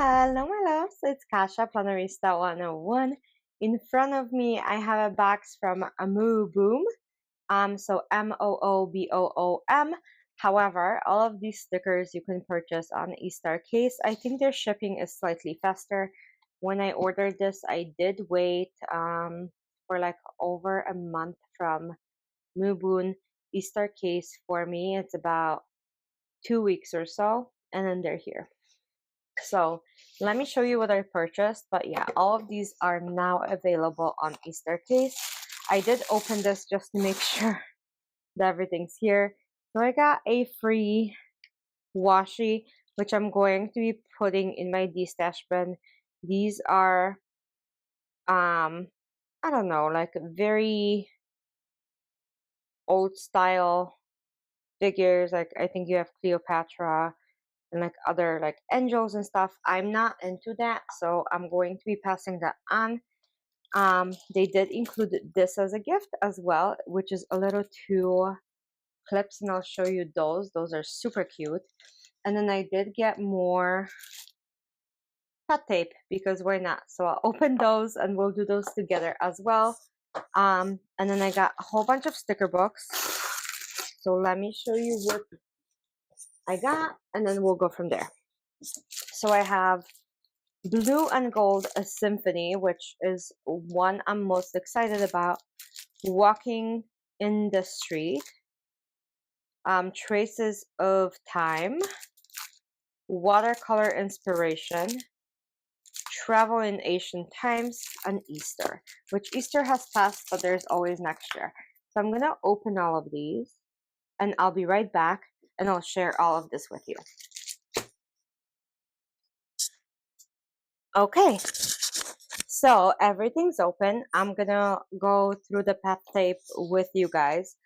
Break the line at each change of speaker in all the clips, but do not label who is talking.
Hello, my loves. It's Kasha, Planarista 101. In front of me, I have a box from a MooBoom. So MooBoom. However, all of these stickers you can purchase on eStartCase. I think their shipping is slightly faster. When I ordered this, I did wait for like over a month from MooBoom. eStartCase for me, it's about 2 weeks or so, and then they're here. So let me show you what I purchased. But yeah, all of these are now available on eStartCase. I did open this just to make sure that everything's here. So I got a free washi, which I'm going to be putting in my D-stash bin. These are, I don't know, like very old style figures. Like I think you have Cleopatra and like other like angels and stuff. I'm not into that, so I'm going to be passing that on. They did include this as a gift as well, which is a little two clips, and I'll show you those. Those are super cute. And then I did get more cut tape because why not? So I'll open those and we'll do those together as well. And then I got a whole bunch of sticker books. So let me show you what I got, and then we'll go from there. So I have Blue and Gold, a symphony, which is one I'm most excited about. Walking in the Street, Traces of Time, Watercolor Inspiration, Travel in Ancient Times, and Easter, which Easter has passed, but there's always next year. So I'm going to open all of these, and I'll be right back, and I'll share all of this with you. Okay, so everything's open. I'm gonna go through the pet tape with you guys.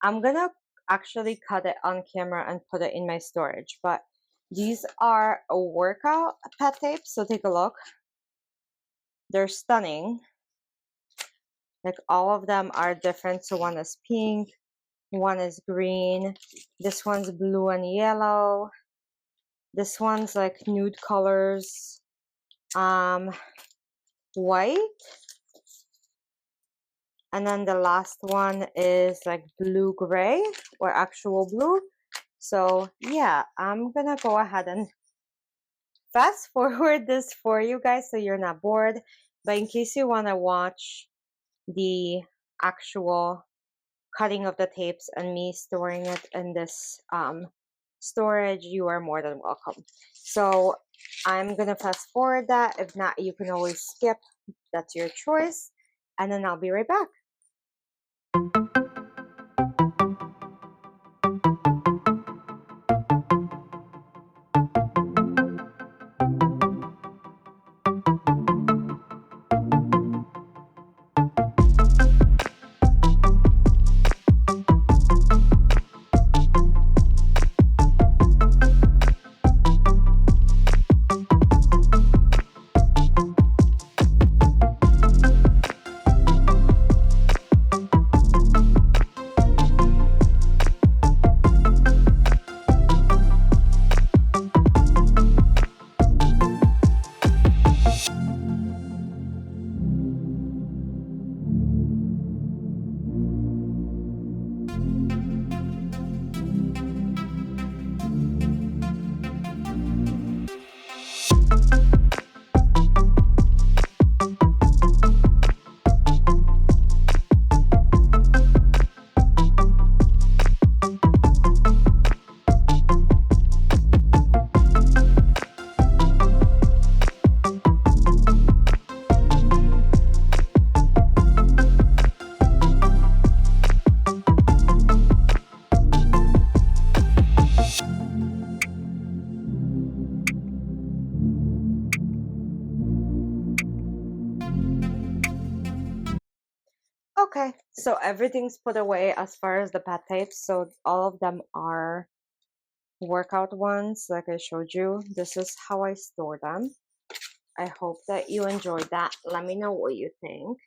I'm gonna actually cut it on camera and put it in my storage, but these are a workout pet tapes, so take a look. They're stunning. Like all of them are different. So one is pink, one is green, this one's blue and yellow, this one's like nude colors, white, and then the last one is like blue gray or actual blue. So yeah, I'm gonna go ahead and fast forward this for you guys so you're not bored. But in case you want to watch the actual cutting of the tapes and me storing it in this storage, you are more than welcome. So I'm gonna fast forward that. If not, you can always skip. That's your choice. And then I'll be right back. Okay, so everything's put away as far as the pet tapes. So all of them are workout ones, like I showed you. This is how I store them. I hope that you enjoyed that. Let me know what you think.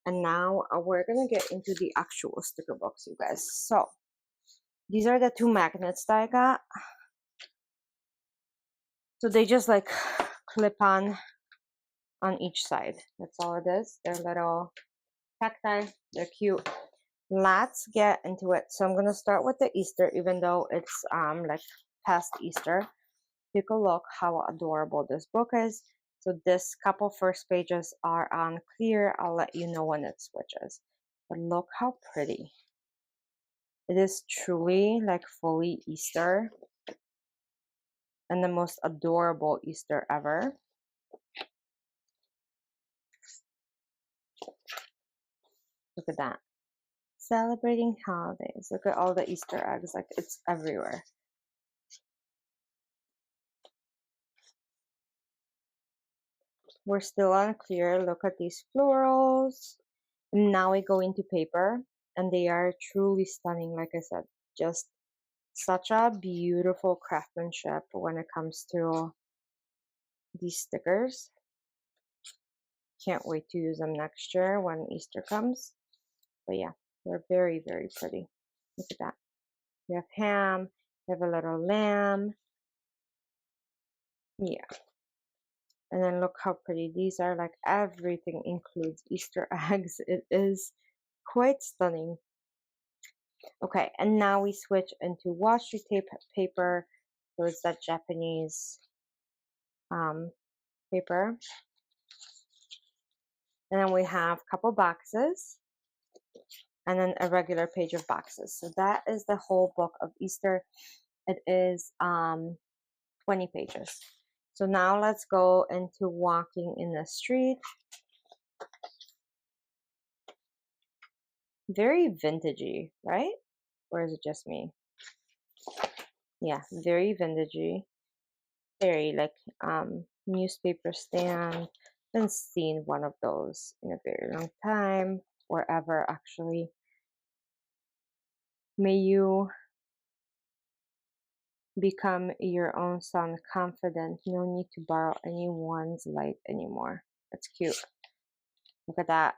And now we're gonna get into the actual sticker books, you guys. So these are the two magnets that I got. So they just like clip-on on each side. That's all it is. They're little cacti. They're cute. Let's get into it. So I'm gonna start with the Easter, even though it's like past Easter. Take a look how adorable this book is. So this couple first pages are on clear. I'll let you know when it switches. But look how pretty. It is truly like fully Easter and the most adorable Easter ever. Look at that. Celebrating holidays. Look at all the Easter eggs. Like it's everywhere. We're still unclear. Look at these florals. Now we go into paper, and they are truly stunning. Like I said, just such a beautiful craftsmanship when it comes to these stickers. Can't wait to use them next year when Easter comes. But yeah, they're very, very pretty. Look at that. We have ham, we have a little lamb. Yeah. And then look how pretty these are. Like everything includes Easter eggs. It is quite stunning. Okay, and now we switch into washi tape paper. So it's that Japanese paper. And then we have a couple boxes and then a regular page of boxes. So that is the whole book of Easter. It is 20 pages. So now let's go into walking in the street. Very vintagey, right? Or is it just me? Yeah, very vintagey. Very like newspaper stand. Haven't seen one of those in a very long time, or ever actually. May you become your own sun, confident, no need to borrow anyone's light anymore. That's cute. Look at that.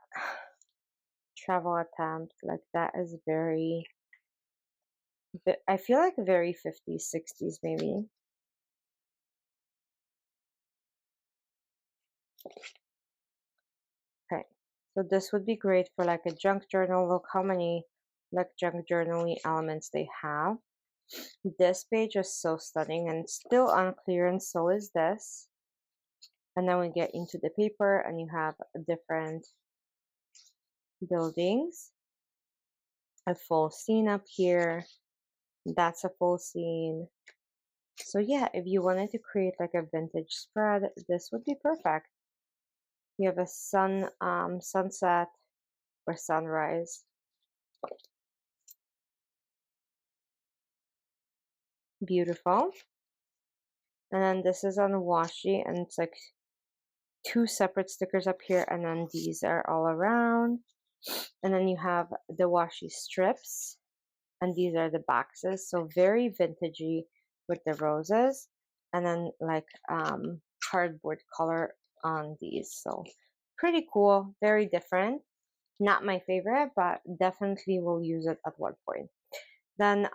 Travel attempt. Like that is very, I feel like very 50s, 60s maybe. Okay, so this would be great for like a junk journal. Look how many like junk journaling elements they have. This page is so stunning and still unclear, and so is this. And then we get into the paper and you have different buildings. A full scene up here. That's a full scene. So yeah, if you wanted to create like a vintage spread, this would be perfect. You have a sunset or sunrise. Beautiful. And then this is on washi, and it's like two separate stickers up here, and then these are all around. And then you have the washi strips, and these are the boxes. So very vintagey with the roses, and then like cardboard color on these. So pretty cool, very different. Not my favorite, but definitely will use it at one point. Then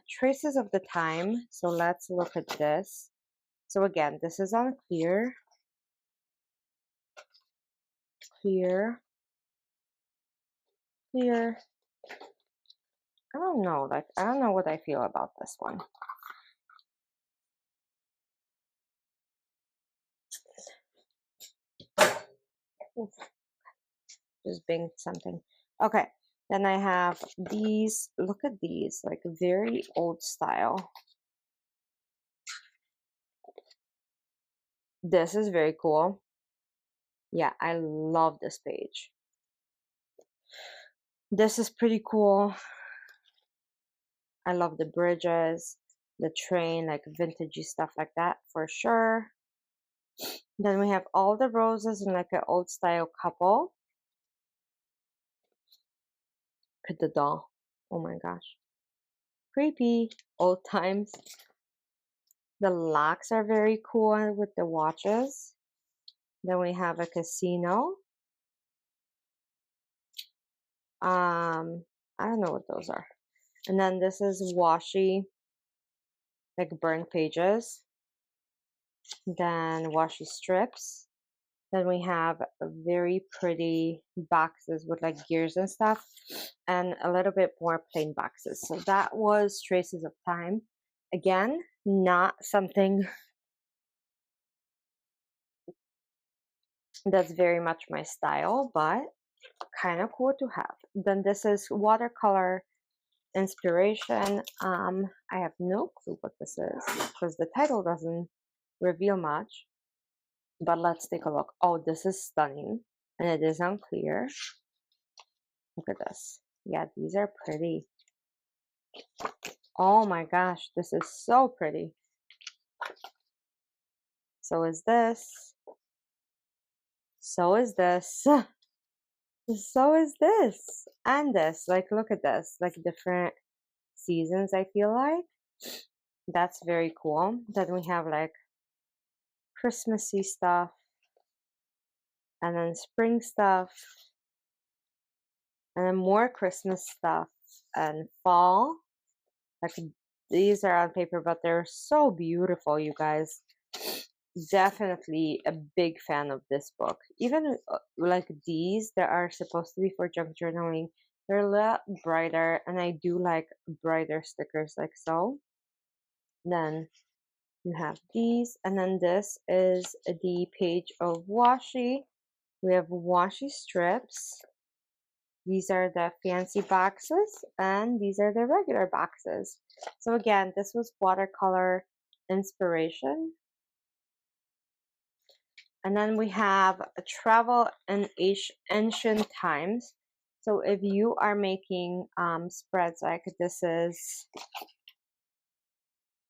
traces of the time. So let's look at this. So again, this is on clear. Clear. Clear. I don't know, like I don't know what I feel about this one. Oof. Just banged something. Okay, then I have these. Look at these, like very old style. This is very cool. Yeah, I love this page. This is pretty cool. I love the bridges, the train, like vintagey stuff like that for sure. Then we have all the roses in like an old style couple. Look at the doll. Oh my gosh. Creepy. Old times. The locks are very cool with the watches. Then we have a casino. I don't know what those are. And then this is washi, like burnt pages. then washi strips. Then we have very pretty boxes with like gears and stuff, and a little bit more plain boxes. So that was Traces of Time. Again, not something that's very much my style, but kind of cool to have. Then this is Watercolor Inspiration. I have no clue what this is because the title doesn't reveal much, but let's take a look. Oh, this is stunning, and it is unclear. Look at this. Yeah, these are pretty. Oh my gosh, this is so pretty. So is this. So is this. So is this. And this. Like, look at this. Like, different seasons, I feel like. That's very cool. Then we have like Christmassy stuff, and then spring stuff, and then more Christmas stuff, and fall. Like, these are on paper, but they're so beautiful, you guys. Definitely a big fan of this book. Even like these that are supposed to be for junk journaling, they're a lot brighter, and I do like brighter stickers like so. Then you have these, and then this is the page of washi. We have washi strips. These are the fancy boxes, and these are the regular boxes. So again, this was Watercolor Inspiration. And then we have Travel in Ancient Times. So if you are making spreads like this is, I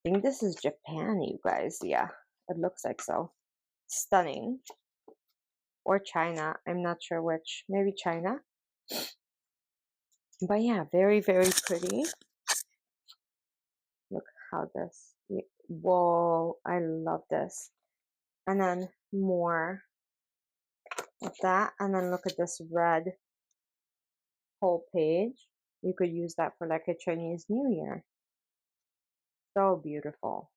think this is Japan, you guys. Yeah, it looks like so. Stunning. Or China, I'm not sure which. Maybe China. But yeah, very, very pretty. Look how this, whoa, I love this. And then more of that. And then look at this red whole page. You could use that for like a Chinese New Year. So beautiful.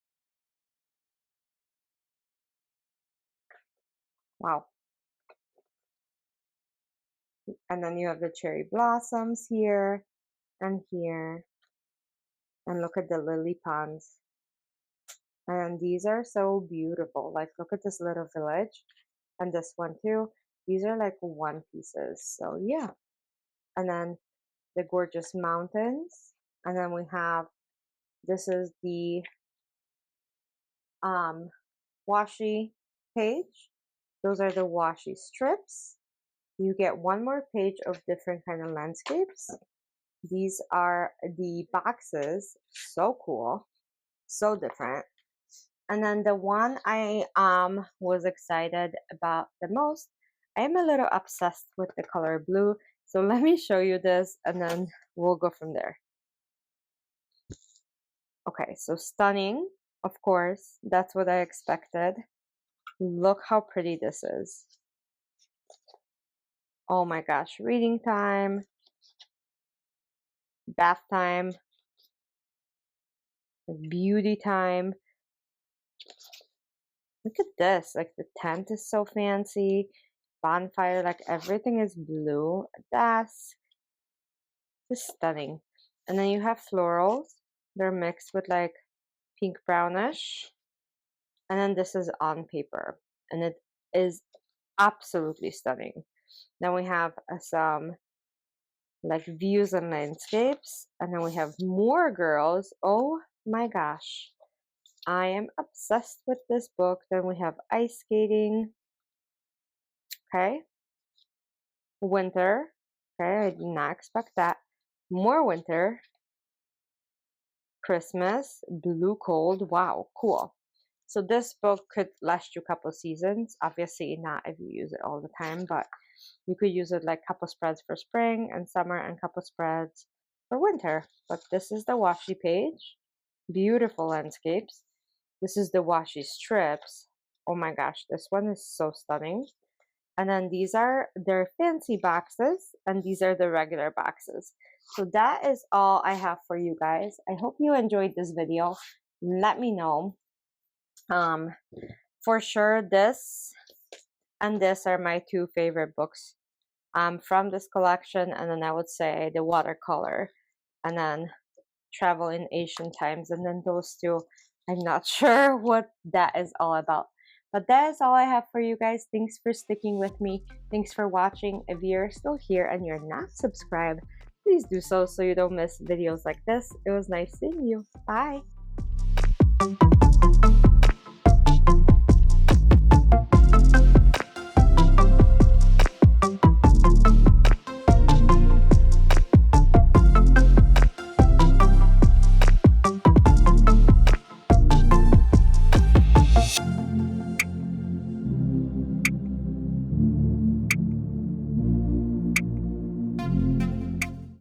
Wow. And then you have the cherry blossoms here and here. And look at the lily ponds. And these are so beautiful. Like, look at this little village. And this one too. These are like one pieces. So yeah. And then the gorgeous mountains. And then we have, this is the washi page. Those are the washi strips. You get one more page of different kind of landscapes. These are the boxes. So cool. So different. And then the one I was excited about the most, I am a little obsessed with the color blue. So let me show you this, and then we'll go from there. Okay, so stunning, of course. That's what I expected. Look how pretty this is. Oh my gosh, reading time, bath time, beauty time. Look at this, like the tent is so fancy. Bonfire, like everything is blue. That's just stunning. And then you have florals. They're mixed with like pink brownish. And then this is on paper, and it is absolutely stunning. Then we have some like views and landscapes, and then we have more girls. Oh my gosh, I am obsessed with this book. Then we have ice skating. Okay, winter. Okay, I did not expect that. More winter. Christmas, blue cold. Wow, cool. So this book could last you a couple seasons. Obviously not if you use it all the time, but you could use it like couple spreads for spring and summer and couple spreads for winter. But this is the washi page. Beautiful landscapes. This is the washi strips. Oh my gosh, this one is so stunning. And then these are their fancy boxes, and these are the regular boxes. So that is all I have for you guys. I hope you enjoyed this video. Let me know. For sure, this and this are my two favorite books from this collection, and then I would say the Watercolor, and then Travel in Asian Times, and then those two, I'm not sure what that is all about. But that is all I have for you guys. Thanks for sticking with me. Thanks for watching. If you're still here and you're not subscribed, please do so you don't miss videos like this. It was nice seeing you. Bye!